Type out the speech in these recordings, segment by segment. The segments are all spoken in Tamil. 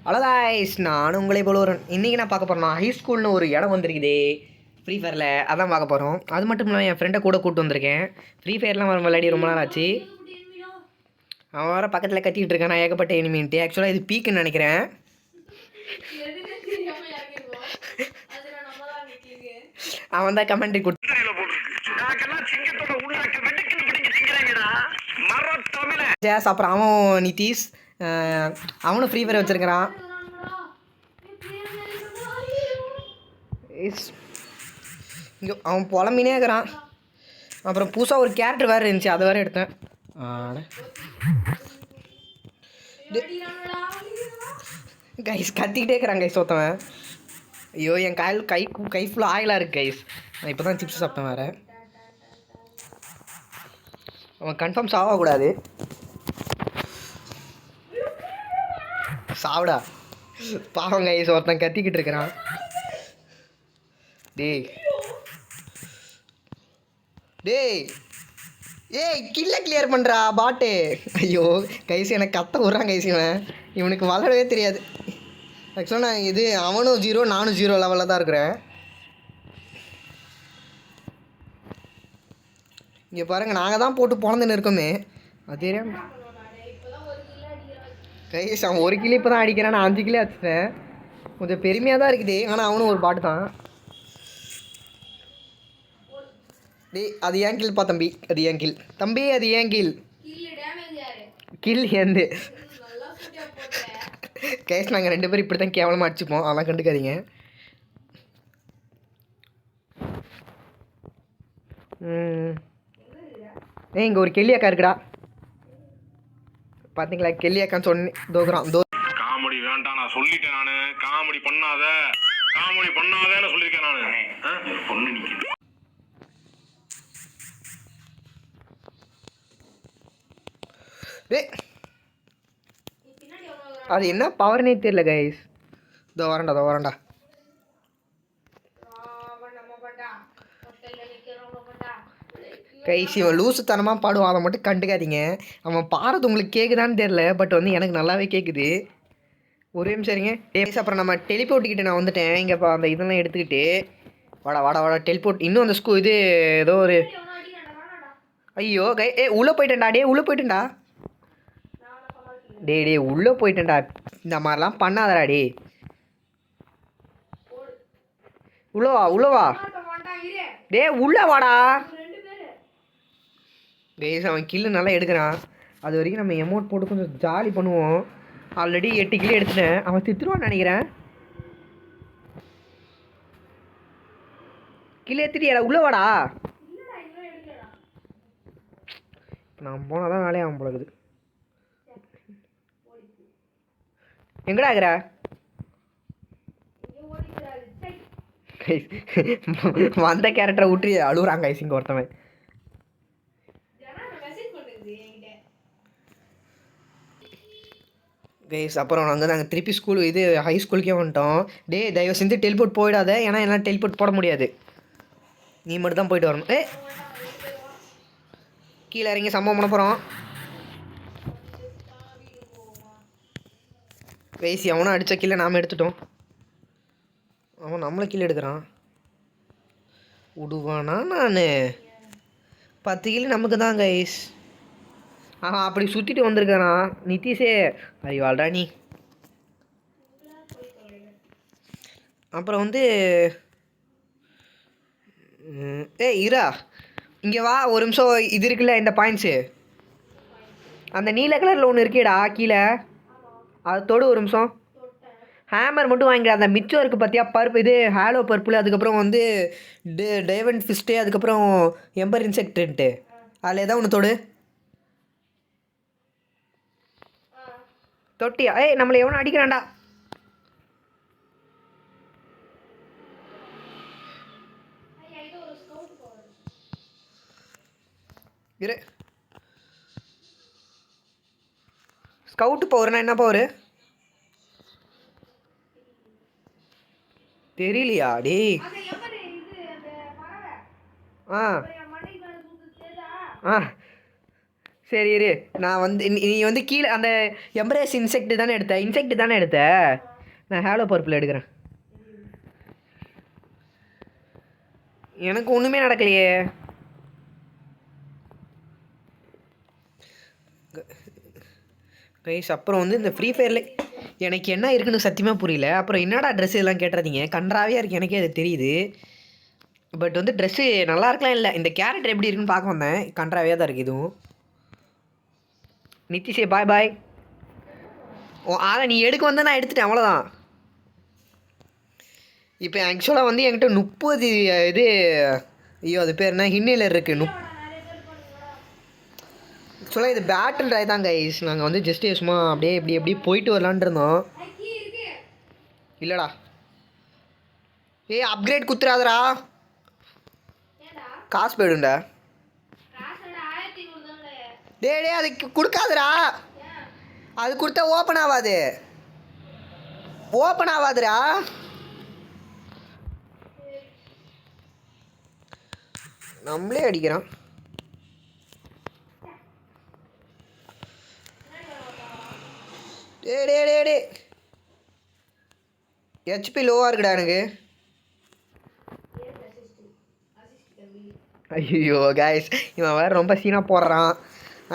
ஹலோ காய்ஸ், நான் உங்களை போல ஒரு இன்றைக்கி நான் பார்க்க போகிறேன்னா ஹை ஸ்கூல்னு ஒரு இடம் வந்திருக்குது ஃப்ரீ ஃபயரில். அதான் பார்க்க போகிறோம். அது மட்டும் இல்லாமல் என் ஃப்ரெண்டை கூட கூப்பிட்டு வந்திருக்கேன். ஃப்ரீ ஃபயர்லாம் விளையாடி ரொம்ப நாள் ஆச்சு. அவன் வர பக்கத்தில் கத்திக்கிட்டு இருக்கான், நான் ஏகப்பட்ட எனிமின்ட்டு. ஆக்சுவலாக இது பீக்குன்னு நினைக்கிறேன். அவன் தான் கமெண்ட்ரி கொடுத்து அப்புறம் அவன் நிதிஷ், அவனும் ஃப்ரீ ஃபயர் வச்சுருக்கிறான். இங்கே அவன் புலம்பினே இருக்கிறான். அப்புறம் புதுசாக ஒரு கேரக்டர் வேறு இருந்துச்சு, அதை வேறு எடுத்தேன். கைஸ் கத்திக்கிட்டே இருக்கிறான் கைஸ் ஒருத்தவன். ஐயோ, என் கை ஃபுல்லாக ஆயிலாக இருக்குது கைஸ். நான் இப்போ தான் சிப்ஸ் சாப்பிட்டேன் வேறு. அவன் கன்ஃபார்ம் சாவக்கூடாது. சாவிடா பாவம் கைஸ், ஒருத்தன் கத்திக்கிட்டு இருக்கிறான். டேய் டேய் ஏய், கில்ல கிளியர் பண்ணுறா பாட்டு. ஐயோ கைஸ், எனக்கு கத்த விட்றான் கைஸ். இவனுக்கு வளரவே தெரியாது. ஆக்சுவலாக நான் இது அவனும் 0 நானும் 0 லெவலில் தான் இருக்கிறேன். இங்கே பாருங்கள், நாங்கள் தான் போட்டு பிறந்துன்னு இருக்கோமே. அது கைஸ், அவன் 1 கிலோ இப்போ தான் அடிக்கிறான், நான் 5 கிலோ அடிச்சிட்டேன். கொஞ்சம் பெருமையாக தான் இருக்குது. ஆனால் அவனும் ஒரு பாட்டு தான். டேய், அது ஏன் கில்ப்பா தம்பி, அது ஏன் கில் தம்பி, அது ஏன் கில் எந்த கைஸ். நாங்கள் 2 பேரும் இப்படி தான் கேவலமாக அடிச்சுப்போம், அதெல்லாம் கண்டுக்காதீங்க. இங்கே ஒரு கெல்லி அக்கா இருக்குடா, பார்த்தீங்களா? கெல்லி அக்கான்னு சொன்னேன். தோக்குறான் காமெடி வேண்டாம், நான் சொல்லிட்டேன். நான் காமெடி பண்ணாதேன்னு சொல்லியிருக்கேன். நான் பொண்ணு நிற்கிறேன். அது என்ன பவர்னே தெரியல கைஸ். இதோ வரண்டா. கைஸ், இவன் லூசுத்தனமாக பாடுவான், அதை மட்டும் கண்டுக்காதீங்க. அவன் பாடுறது உங்களுக்கு கேட்குதான்னு தெரில, பட் வந்து எனக்கு நல்லாவே கேட்குது. ஒரே நிமிஷம் சரிங்க கைஸ். அப்புறம் நம்ம டெலிபோர்ட்டுக்கிட்ட நான் வந்துட்டேன். இங்கேப்பா அந்த இதெல்லாம் எடுத்துக்கிட்டு வாடா டெலிபோர்ட். இன்னும் அந்த இது ஏதோ ஒரு ஐயோ உள்ளே போயிட்டேன்டா. உள்ளே போயிட்டேன்டா. உள்ளே போயிட்டேன்டா. இந்த மாதிரிலாம் பண்ணாதடா. உள்ளவா உள்ளே வாடா. கைஸ், அவன் கில்லு நல்லா எடுக்கிறான். அது வரைக்கும் நம்ம எமௌண்ட் போட்டு கொஞ்சம் ஜாலி பண்ணுவோம். ஆல்ரெடி 8 கிலோ எடுத்துட்டேன். அவன் திட்டுருவான்னு நினைக்கிறேன். கிலோ எடுத்துட்டியாடா, உள்ளே வாடா. நான் போனால் தான் வேலையாகும் போல இருக்குது. எங்கடா இருக்கிற? வந்த கேரக்டரை விட்டு அழுகுறாங்க கைஸ் இங்கே ஒருத்தவன். கைஸ், அப்புறம் நாங்கள் திருப்பி ஹை ஸ்கூலுக்கே வந்துட்டோம். தயவு செஞ்சு டெலிபோர்ட் போயிடாத, ஏன்னா எல்லாம் டெலிபோர்ட் போட முடியாது. நீ மட்டும் தான் போயிட்டு வரணும். கீழே இறங்கி சம்பவம் பண்ண போகிறோம். கைஸ், அவனும் அடித்த கீழே நாம் எடுத்துட்டோம். அவன் நம்மளை கீழே எடுக்கிறான். விடுவானா? நான் 10 கிலோ நமக்கு தான் கைஸ். அப்படி சுற்றிட்டு வந்திருக்கான் நிதிஷே. அறிவாள்டா நீ. அப்புறம் வந்து இரா இங்கே வா ஒரு நிமிஷம். இது இருக்குல்ல இந்த பாயிண்ட்ஸு, அந்த நீல கலரில் ஒன்று இருக்கேடா கீழே, அதை தொடு ஒரு நிமிஷம். ஹேமர் மட்டும் வாங்கிக்கிறேன். அந்த மிச்சம் இருக்குது பார்த்தியா, பருப்பு இது ஹாலோ பர்பிள், அதுக்கப்புறம் வந்து டைமண்ட் ஃபிஸ்ட்டு, அதுக்கப்புறம் எம்பர் இன்செக்ட்ன்ட்டு, அதில் ஏதாவது ஒன்று தொடு. தொட்டியா? நம்மளை எவனும் அடிக்கிறான்டா. ஸ்கவுட்டு பவர்னா என்ன பவரு தெரியலையா? சரி இரு, நான் வந்து நீ வந்து கீழே அந்த எம்ப்ரேஸ் இன்செக்ட் தானே எடுத்த, இன்செக்ட் தானே எடுத்த. நான் ஹேலோ பர்பிள் எடுக்கிறேன். எனக்கு ஒன்றுமே நடக்கலையே. கைஸ் அப்புறம் வந்து இந்த ஃப்ரீ ஃபயரில் எனக்கு என்ன இருக்குன்னு சத்தியமாக புரியல. அப்புறம் என்னடா ட்ரெஸ் இதெல்லாம் கேட்டுறாதீங்க, கன்றாவியாக இருக்குது, எனக்கே அது தெரியுது. பட் வந்து ட்ரெஸ்ஸு நல்லா இருக்கலாம் இல்லை, இந்த கேரக்டர் எப்படி இருக்குன்னு பார்க்க வந்தேன். கன்றாவியாக தான் இருக்குது இதுவும். நித்திஷே பாய் பாய். ஓ ஆனால் நீ எடுக்க வந்தால் நான் எடுத்துட்டேன், அவ்வளோதான். இப்போ ஆக்சுவலாக வந்து என்கிட்ட 30 இது, ஐயோ அது பேர் என்ன, ஹின்னிலர் இருக்குது. ஆக்சுவலாக இது பேட்டில் ட்ரை தான் கைஸ். நாங்கள் வந்து ஜஸ்ட் சும்மா அப்படியே எப்படி போயிட்டு வரலான்ட்டு இருந்தோம். இல்லைடா, ஏய் அப்கிரேட் குத்துறாதடா, காசு போயிடும்டா. டே அது கொடுக்காதடா, அது கொடுத்தா ஓப்பன் ஆகாது, ஓப்பன் ஆகாதுடா. நம்மளே அடிக்கிறான். டே ஹெச்பி லோவாக இருக்குடா எனக்கு. ஐயோ காய்ஸ், இவன் வேறு ரொம்ப சீனாக போடுறான்.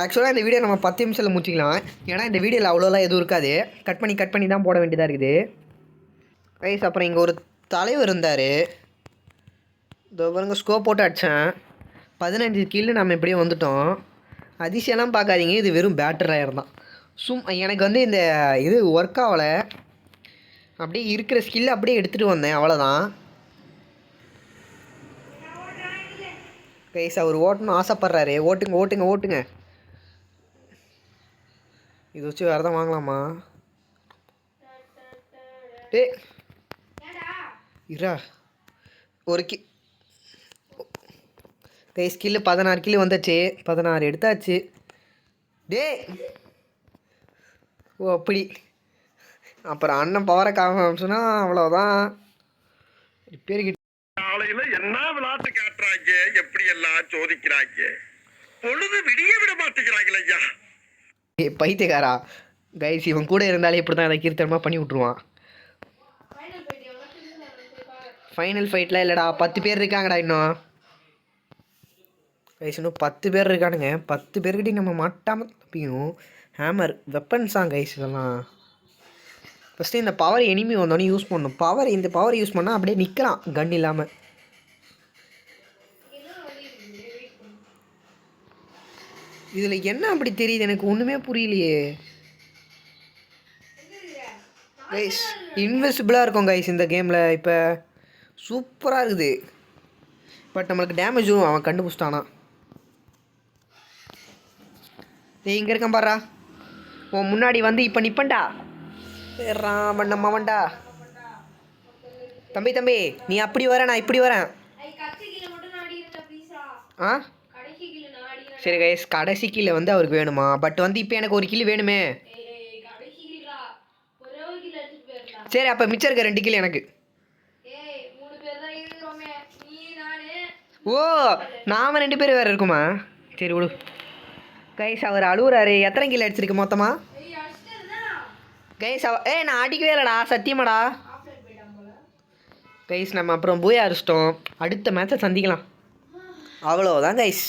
ஆக்சுவலாக இந்த வீடியோ நம்ம 10 நிமிஷத்தில் முடிச்சிக்கலாம். ஏன்னா இந்த வீடியோவில் அவ்வளோலாம் எதுவும் இருக்காது, கட் பண்ணி தான் போட வேண்டியதாக இருக்குது கைஸ். அப்புறம் இங்கே ஒரு தலைவர் இருந்தார், இதோ பாருங்க, ஸ்கோப் போட்டு அடித்தேன். 15 கீழே நம்ம இப்படியே வந்துட்டோம். அதிசயம்லாம் பார்க்காதீங்க, இது வெறும் பேட்டர் ரயர் தான். எனக்கு வந்து இந்த இது ஒர்க் ஆகலை, அப்படியே இருக்கிற ஸ்கில் அப்படியே எடுத்துகிட்டு வந்தேன், அவ்வளோதான் கைஸ். அவர் ஓட்டணும்னு ஆசைப்பட்றாரு, ஓட்டுங்க. இது வச்சு வேறு தான் வாங்கலாமா? டே இரா ஒரு ஸ்கில்லு 16 கிலோ வந்துச்சு, 16 எடுத்தாச்சு. டே ஓ அப்படி. அப்புறம் அண்ணன் பவரை காமிச்சுன்னா அவ்வளோதான். பேருக்கிட்ட காலையில என்ன விளையாட்டு காட்டுறாங்க, எப்படி எல்லாம் சோதிக்கிறாங்க, பொழுது விடிய விட மாட்டேங்கிறாங்களே ஐயா. பைத்தியக்காரா கைஸ், இவன் கூட இருந்தாலே இப்படி தான் அதை கீர்த்தனமாக பண்ணி விட்ருவான். ஃபைனல் ஃபைட்லாம் இல்லைடா, 10 பேர் இருக்காங்கடா இன்னும் கைஸ். இன்னும் 10 பேர் இருக்கானுங்க. 10 பேர்கிட்டையும் நம்ம மாட்டாமல் தப்பிக்கணும். ஹேமர் வெப்பன்ஸ் தான் கைஸ் இதெல்லாம். ஃபஸ்ட்டு இந்த பவர் எனிமி வந்தோடனே யூஸ் பண்ணணும். இந்த பவர் யூஸ் பண்ணால் அப்படியே நிற்கலாம் கன் இல்லாமல். இதில் என்ன அப்படி தெரியுது எனக்கு ஒன்றுமே புரியலையே கைஸ். இன்விசிபிளாக இருக்கும் கைஸ் இந்த கேமில். இப்போ சூப்பராக இருக்குது, பட் நம்மளுக்கு டேமேஜ் வரும். அவன் கண்டுபிடிச்சிட்டானா? நீ இங்கே இருக்கான் பாரா, உன் முன்னாடி வந்து இப்போ நிப்பண்டா. ராமண்ண மவன்டா. தம்பி நீ அப்படி வர, நான் இப்படி வரேன். ஆ சரி கைஸ், கடைசி கீழே வந்து அவருக்கு வேணுமா? பட் வந்து இப்போ எனக்கு ஒரு கிலோ வேணுமே. சரி அப்போ மிச்சம் இருக்க 2 கிலோ எனக்கு. ஓ நாம 2 பேர் வேறு இருக்குமா? சரி விடு கைஸ். அவர் அழுகுறாரு. எத்தனை கிலோ அடிச்சிருக்கு மொத்தமாக கைஸ்? நான் அடிக்கவே இல்லைடா, சத்தியமாடா கைஸ். நம்ம அப்புறம் போய் அடிச்சிட்டோம். அடுத்த மேட்சை சந்திக்கலாம், அவ்வளோதான் கைஸ்.